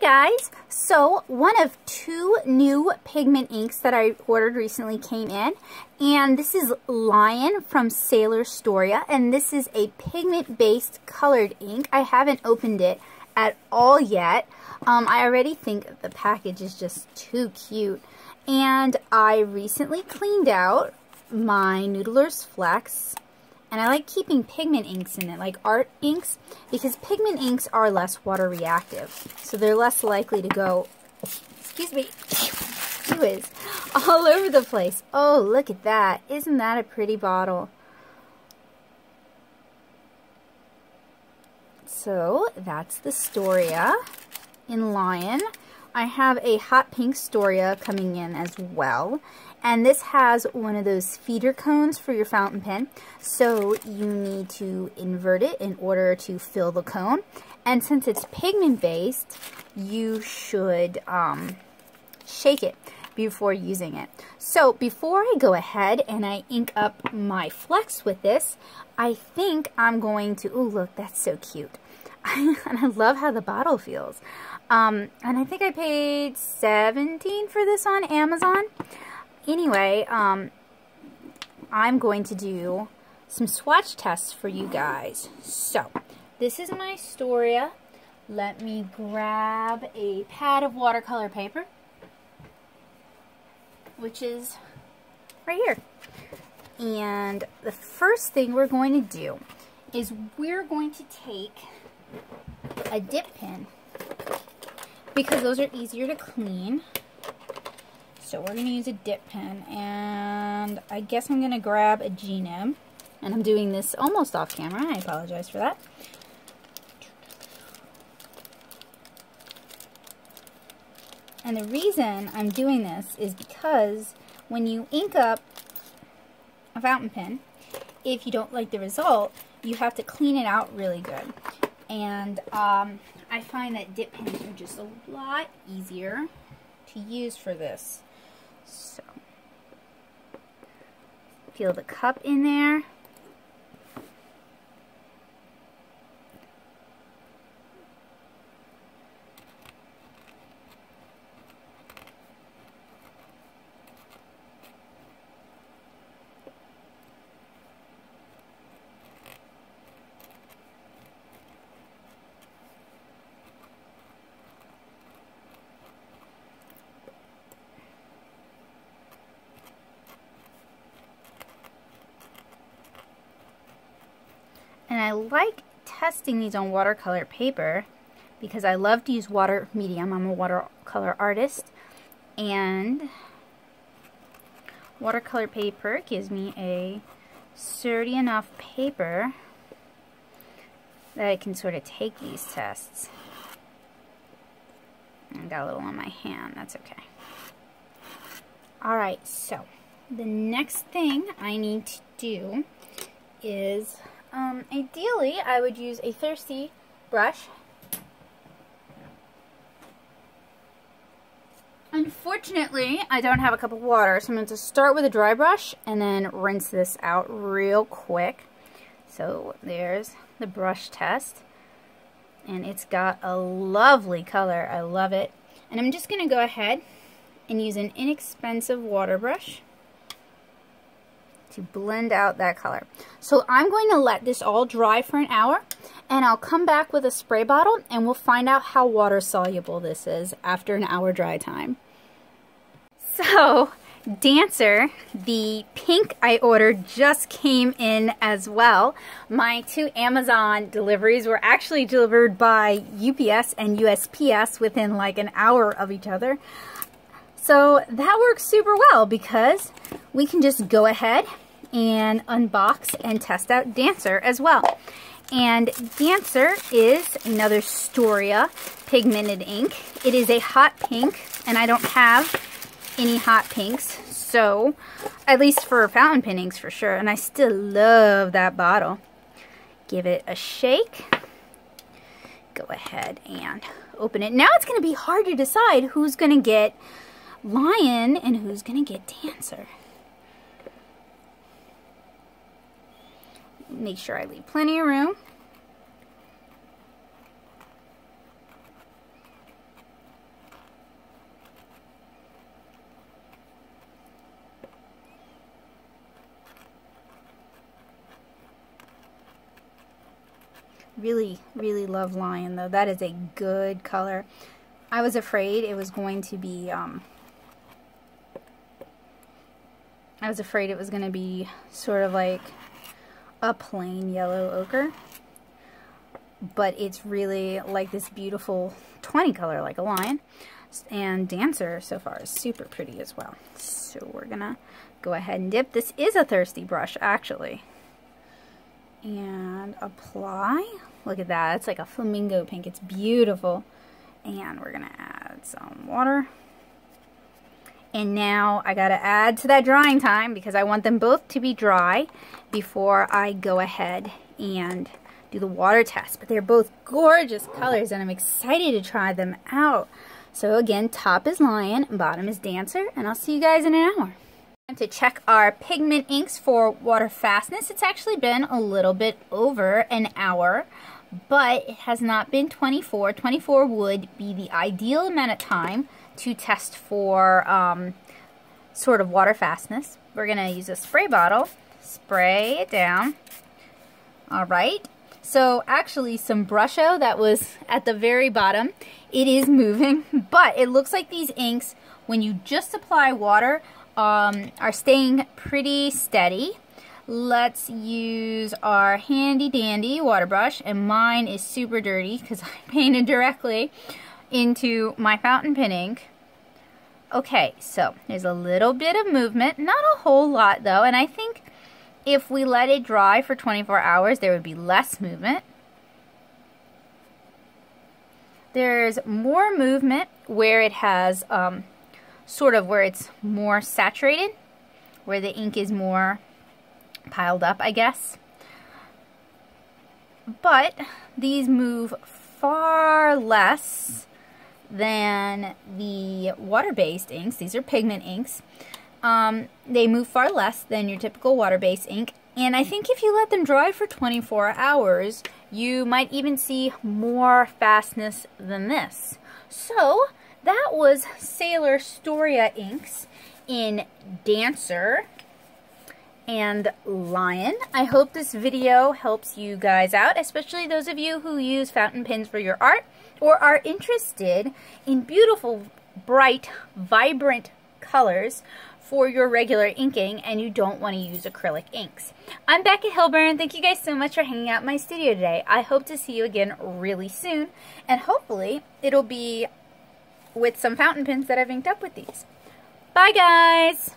Guys, so one of two new pigment inks that I ordered recently came in, and this is Lion from Sailor Storia, and this is a pigment-based colored ink. I haven't opened it at all yet. I already think the package is just too cute, and I recently cleaned out my Noodler's Flex. And I like keeping pigment inks in it, like art inks, because pigment inks are less water reactive. So they're less likely to go, excuse me, all over the place. Oh, look at that. Isn't that a pretty bottle? So that's the Storia in Lion. I have a hot pink Storia coming in as well. And this has one of those feeder cones for your fountain pen. So you need to invert it in order to fill the cone. And since it's pigment based, you should shake it before using it. So before I go ahead and I ink up my Flex with this, I think I'm going to, oh look, that's so cute. And I love how the bottle feels. And I think I paid $17 for this on Amazon. Anyway, I'm going to do some swatch tests for you guys. So, this is my Storia. Let me grab a pad of watercolor paper, which is right here. And the first thing we're going to do is we're going to take a dip pen, because those are easier to clean. So we're going to use a dip pen, and I guess I'm going to grab a G-nib, and I'm doing this almost off camera. I apologize for that. And the reason I'm doing this is because when you ink up a fountain pen, if you don't like the result, you have to clean it out really good. And I find that dip pens are just a lot easier to use for this. So, feel the cup in there. And I like testing these on watercolor paper because I love to use water medium. I'm a watercolor artist, and watercolor paper gives me a sturdy enough paper that I can sort of take these tests. I got a little on my hand, that's okay. Alright, so the next thing I need to do is ideally, I would use a thirsty brush. Unfortunately, I don't have a cup of water, so I'm going to start with a dry brush and then rinse this out real quick. So there's the brush test, and it's got a lovely color. I love it. And I'm just going to go ahead and use an inexpensive water brush to blend out that color. So I'm going to let this all dry for an hour, and I'll come back with a spray bottle and we'll find out how water soluble this is after an hour dry time. So Dancer, the pink I ordered, just came in as well. My two Amazon deliveries were actually delivered by UPS and USPS within like an hour of each other. So that works super well because we can just go ahead and unbox and test out Dancer as well. And Dancer is another Storia pigmented ink. It is a hot pink, and I don't have any hot pinks, so at least for fountain pen inks for sure. And I still love that bottle. Give it a shake. Go ahead and open it. Now it's going to be hard to decide who's going to get Lion and who's going to get Dancer. Make sure I leave plenty of room. Really, really love Lion though. That is a good color. I was afraid it was going to be, sort of like a plain yellow ochre. But it's really like this beautiful 20 color like a lion. And Dancer so far is super pretty as well. So we're gonna go ahead and dip. This is a thirsty brush actually. And apply. Look at that, it's like a flamingo pink. It's beautiful. And we're gonna add some water. And now I gotta add to that drying time because I want them both to be dry before I go ahead and do the water test. But they're both gorgeous colors and I'm excited to try them out. So again, top is Lion, bottom is Dancer, and I'll see you guys in an hour. To check our pigment inks for water fastness, it's actually been a little bit over an hour, but it has not been 24. 24 would be the ideal amount of time to test for sort of water fastness. We're going to use a spray bottle, spray it down. All right. So actually some Brusho that was at the very bottom, it is moving, but it looks like these inks, when you just apply water, are staying pretty steady. Let's use our handy dandy water brush, and mine is super dirty because I painted directly into my fountain pen ink. Okay, so there's a little bit of movement, not a whole lot though, and I think if we let it dry for 24 hours, there would be less movement. There's more movement where it has sort of where it's more saturated, where the ink is more piled up, I guess. But these move far less than the water-based inks. These are pigment inks. They move far less than your typical water-based ink. And I think if you let them dry for 24 hours, you might even see more fastness than this. So that was Sailor Storia inks in Dancer and Lion. I hope this video helps you guys out, especially those of you who use fountain pens for your art or are interested in beautiful, bright, vibrant colors for your regular inking and you don't want to use acrylic inks. I'm Becca Hilburn. Thank you guys so much for hanging out in my studio today. I hope to see you again really soon, and hopefully it'll be with some fountain pens that I've inked up with these. Bye guys!